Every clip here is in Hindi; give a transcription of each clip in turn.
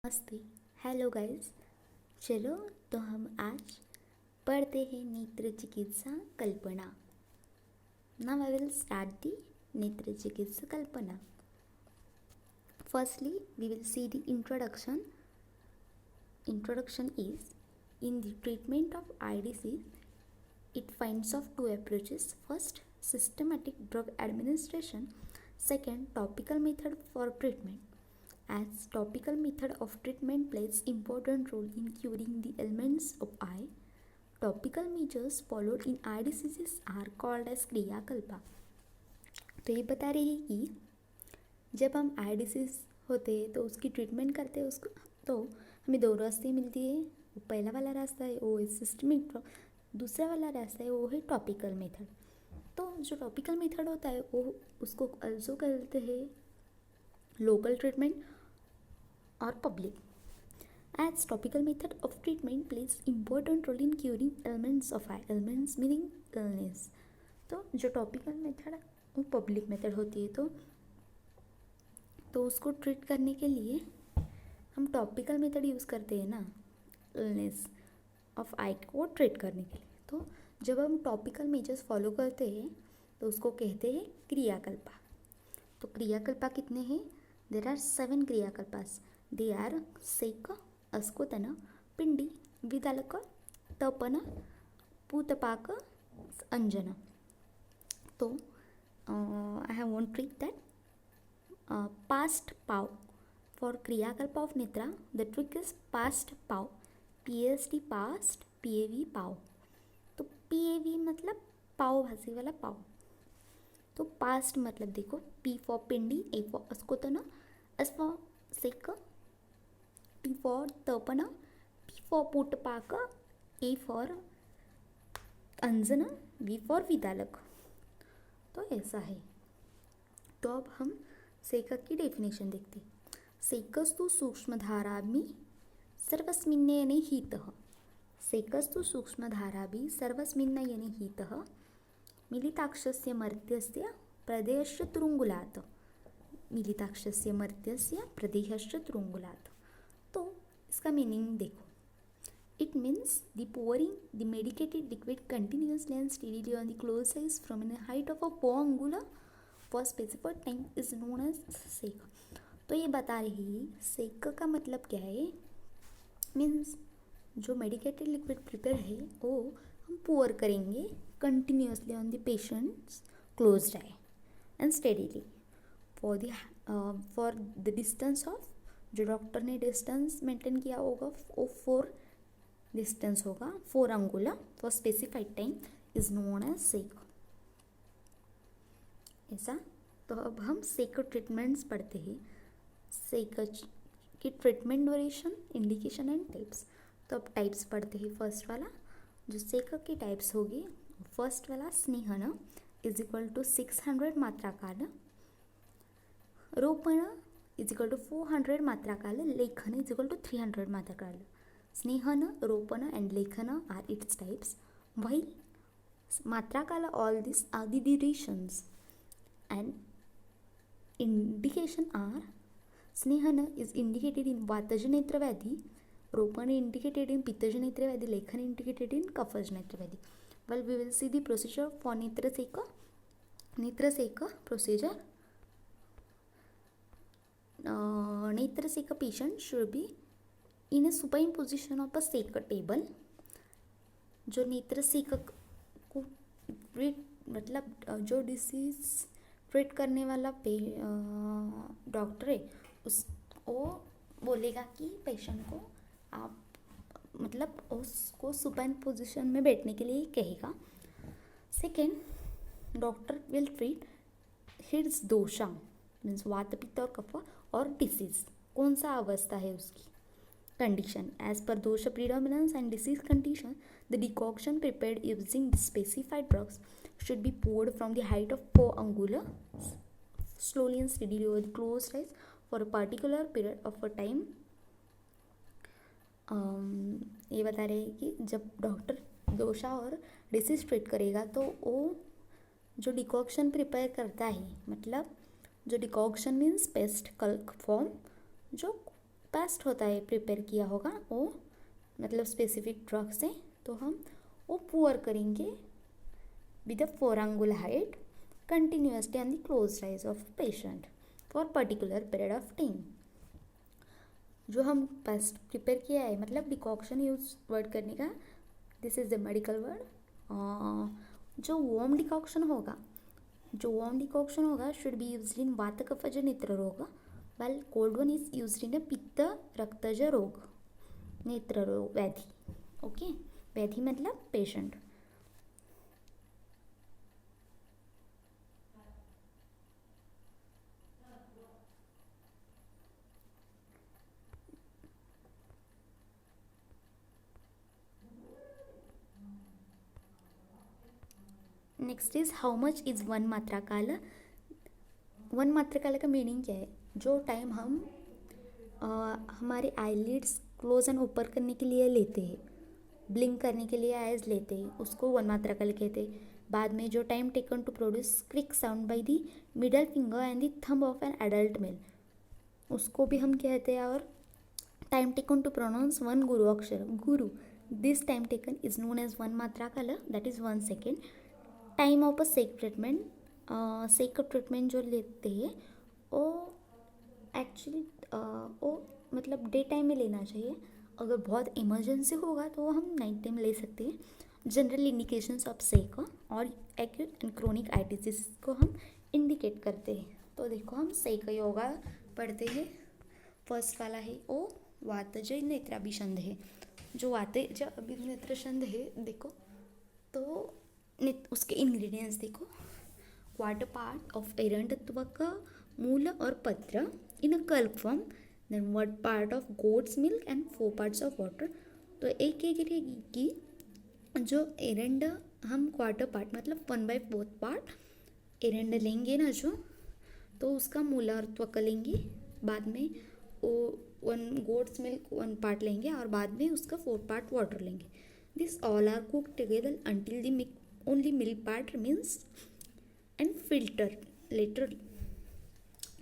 नमस्ते। Hello guys. चलो तो हम आज पढ़ते हैं नेत्र चिकित्सा कल्पना। Now I will start the नेत्र चिकित्सा कल्पना. Firstly, we will see the introduction. Introduction is, in the treatment of eye disease, it finds of two approaches. First, systematic drug administration. Second, topical method for treatment. As topical method of treatment plays important role in curing the ailments of eye, topical measures followed in eye diseases are called as क्रियाकल्पा. तो ये बता रही है कि जब हम आई डिसीज होते हैं तो उसकी ट्रीटमेंट करते हैं उसको, तो हमें दो रास्ते मिलती है. वो पहला वाला रास्ता है वो है सिस्टमिक ड्रग, दूसरा वाला रास्ता है वो है टॉपिकल मेथड. तो जो टॉपिकल मेथड होता है वो उसको अल्सो कहते हैं local treatment or public. As topical method of treatment plays important role in curing ailments of eye. Ailments meaning illness. तो जो टॉपिकल मेथड है वो पब्लिक मेथड होती है. तो उसको ट्रीट करने के लिए हम टॉपिकल मेथड यूज़ करते हैं ना, इलनेस ऑफ आई को ट्रीट करने के लिए. तो जब हम टॉपिकल मेजर्स फॉलो करते हैं तो उसको कहते हैं क्रियाकल्पा. तो क्रियाकल्पा कितने हैं? देर आर 7 क्रियाकल्पास. दे आर सेक, अस्कोतन, पिंडी, विदालक, तपन, पूतपाक, अंजन. तो I have one trick that past पाव फॉर क्रियाकल्प ऑफ नेत्रा. द ट्रिक इज पास्ट पाव, PAST पास्ट, PAV पाव. तो PAV मतलब पाव भाजी वाला पाव. तो पास्ट मतलब देखो, P फॉर पिंडी, A फॉर अस्कोतन, S फॉर सेक, T फॉर तपन, P फॉर पूटपाक, A फॉर अंजन, V फॉर विदालक. तो ऐसा है. तो अब हम सेकक की डेफिनेशन देखते. सेकस्तु सूक्ष्मधाराभि सर्वस्मिन्नयने हितः. सेकस्तु सूक्ष्मधाराभि सर्वस्मिन्नयने हितः. मिलिताक्षस्य मर्त्यस्य प्रदेयश्च तुरुङ्गुलात्. मिलिताक्षस्य मर्त्यस्य प्रदेयश्च तुरुङ्गुलात्. तो इसका मीनिंग देखो. It means the pouring the medicated liquid continuously and steadily on the closed eyes from a height of a paw angula for specified time is known as सेक. तो ये बता रही है सेक का मतलब क्या है. मीन्स जो मेडिकेटेड लिक्विड प्रिपेयर है वो हम पोअर करेंगे continuously on the patients closed eye and steadily for the distance of, जो डॉक्टर ने डिस्टेंस मेंटेन किया होगा वो 4 डिस्टेंस होगा, 4 अंगुला for specified time is known as सेक. ऐसा. तो अब हम सेक ट्रीटमेंट्स पढ़ते हैं. सेक की treatment duration, indication and types. तो अब टाइप्स पढ़ते हैं. फर्स्ट वाला जो सेक की टाइप्स होगी, फर्स्ट वाला स्नेहन इज इक्वल टू 600 मात्रा काल, रोपण इज इक्वल टू 400 मात्रा काल, लेखन इज इक्वल टू 300 मात्रा काल. स्नेहन, रोपण and लेखन are its types, while matrakala all these are the durations. And indication are, स्नेहन is indicated in वातज नेत्र व्याधि, रोपण indicated in पित्तज नेत्र व्याधि, लेखन indicated in कफज नेत्र व्याधि. Well, we will see the procedure for नेत्रसेक. नेत्रसेक procedure. नेत्रसेक patient should be in a supine position of a सेक टेबल. जो नेत्रसेक को ट्रीट मतलब जो डिसीज ट्रीट करने वाला डॉक्टर है वो बोलेगा कि पेशेंट को आप मतलब उसको सुपाइन पोजीशन में बैठने के लिए कहेगा. Second, doctor will treat his dosha means vata pitta और कफ और डिसीज, कौन सा अवस्था है उसकी, condition. As per dosha predominance and disease condition, the decoction prepared using specified drugs should be poured from the height of paw angula slowly and steadily over the closed eyes for a particular period of a time. ये बता रहे हैं कि जब डॉक्टर दोषा और डिसीज ट्रीट करेगा तो वो जो डिकॉक्शन प्रिपेयर करता है, मतलब जो डिकॉक्शन मीन्स पेस्ट कल्क फॉर्म, जो पेस्ट होता है प्रिपेयर किया होगा वो, मतलब स्पेसिफिक ड्रग से, तो हम वो पुअर करेंगे विद अ 4 अंगुल height continuously on the close eyes of patient for particular period of time. जो हम पेस्ट प्रिपेयर किया है, मतलब डिकॉक्शन यूज वर्ड करने का, this is the medical word. जो वार्म डिकॉक्शन होगा शुड बी यूज्ड इन वात कफज नेत्र रोग, while cold one is used in a पित्त रक्तज रोग नेत्र रोग व्याधि। ओके, व्याधि मतलब patient. Next is how much is one मात्रा काल। वन मात्रा काल का मीनिंग क्या है? जो टाइम हम हमारे आईलिड्स क्लोज एंड ओपन करने के लिए लेते हैं, ब्लिंक करने के लिए आइज लेते हैं, उसको वन मात्रा काल कहते हैं। बाद में जो time taken to produce quick sound by the middle finger and the thumb of an adult male, उसको भी हम कहते हैं। और time taken to pronounce one गुरु अक्षर, गुरु, this time taken is known as one मात्रा काल, that is 1 second. Time of a सेक ट्रीटमेंट जो लेते हैं वो एक्चुअली वो मतलब डे टाइम में लेना चाहिए। अगर बहुत इमरजेंसी होगा तो हम नाइट टाइम ले सकते हैं। जनरल इंडिकेशंस ऑफ सेक और acute and chronic eye disease को हम इंडिकेट करते हैं। तो देखो हम सेक योगा पढ़ते हैं। फर्स्ट वाला है वो वातज नेत्राभिसंध है। जो वातज अभिनेत्रसंध है देखो, तो उसके इंग्रेडिएंट्स देखो। क्वार्टर पार्ट ऑफ एरंडत्वक मूल और पत्र इन अ कल्प form, then 1 part of goat's milk and 4 parts of water. तो एक रहेगी कि जो एरंड हम क्वार्टर पार्ट मतलब 1/4 पार्ट एरंड लेंगे ना जो, तो उसका मूल और त्वक लेंगे, बाद में वो 1 गोट्स मिल्क 1 पार्ट लेंगे और बाद में उसका 4 पार्ट वाटर लेंगे। This all are cooked together until the only milk part remains and filter laterally.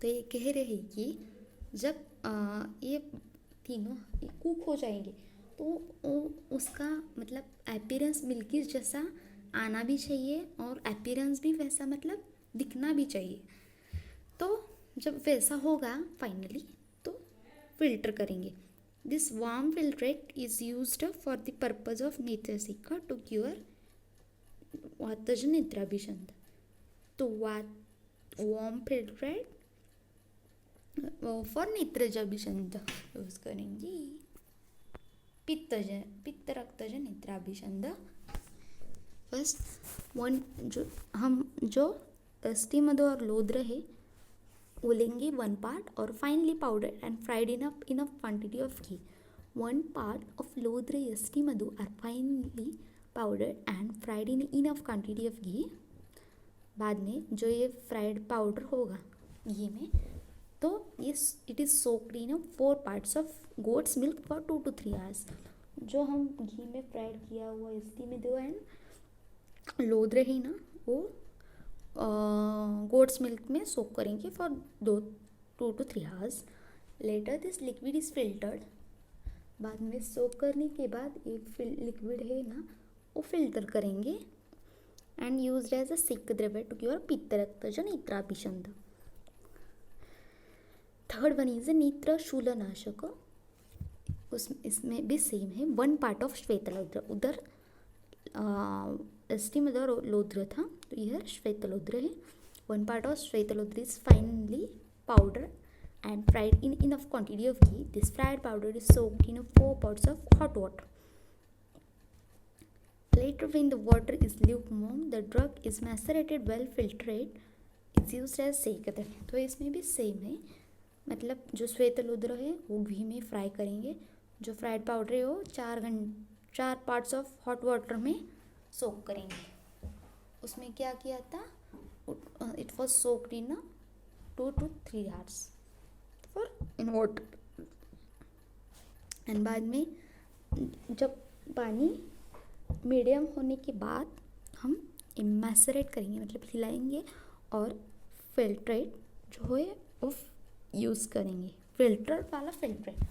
तो ये कह रहे हैं कि जब ये तीनों कुक हो जाएंगे तो उसका मतलब अपीयरेंस मिल्की जैसा आना भी चाहिए और अपीयरेंस भी वैसा मतलब दिखना भी चाहिए। तो जब वैसा होगा फाइनली तो फिल्टर करेंगे। This warm filtrate is used for the purpose of नेत्रसिका टू क्योर वातज नेत्राभिसंध। तो वार्म फिल्ट्रेट फॉर नेत्रजाभिसंध यूज करेंगे। पित्त रक्तज नेत्राभिसंध फर्स्ट वन, जो अस्थिमध्य और लोद्र है वो लेंगे 1 पार्ट और finely powder and fried enough quantity of ghee. 1 part of लोद्र अस्थिमध्य are finely powder and fried in enough quantity of ghee. बाद में जो ये फ्राइड पाउडर होगा घी में, तो ये it is soaked in 4 parts of goat's milk for 2 to 3 hours। जो हम घी में फ्राइड किया हुआ इसी में दो एंड लोद्र है ना, वो गोट्स मिल्क में सोक करेंगे for 2 to 3 hours। Later this liquid is filtered. बाद में सोक करने के बाद ये लिक्विड है ना वो फिल्टर करेंगे एंड यूज्ड एज अ सिक द्रव्य टू क्योर पित्त रक्तज नेत्राभिसंध। थर्ड वन इज नेत्र शूलनाशक। इसमें भी सेम है। 1 पार्ट ऑफ श्वेतलोद्र, उधर अस्थिमध्य और लोद्र था तो इधर श्वेतलोद्र है। 1 पार्ट ऑफ श्वेतलोद्र is finely powder and fried in enough quantity of ghee. This fried powder is soaked in 4 parts of hot water. Later, when the water is lukewarm, the drug is macerated well filtrate. It's used as सेक। तो इसमें भी सेम है, मतलब जो श्वेतलोद्र है वो घी में फ्राई करेंगे, जो फ्राइड पाउडर है वो 4 पार्ट्स ऑफ हॉट वाटर में सोक करेंगे। उसमें क्या किया था, it was soaked in 2 to 3 hours in water. And बाद में जब पानी मीडियम होने के बाद हम मैसरेट करेंगे, मतलब हिलाएंगे और फिल्ट्रेट जो है वो यूज़ करेंगे। फिल्टर वाला फिल्ट्रेट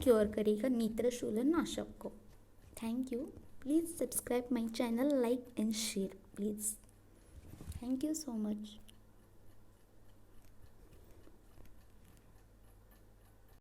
क्योर करेगा नेत्रशूल नाशक को। Thank you. Please subscribe my channel, like and share please. Thank you so much.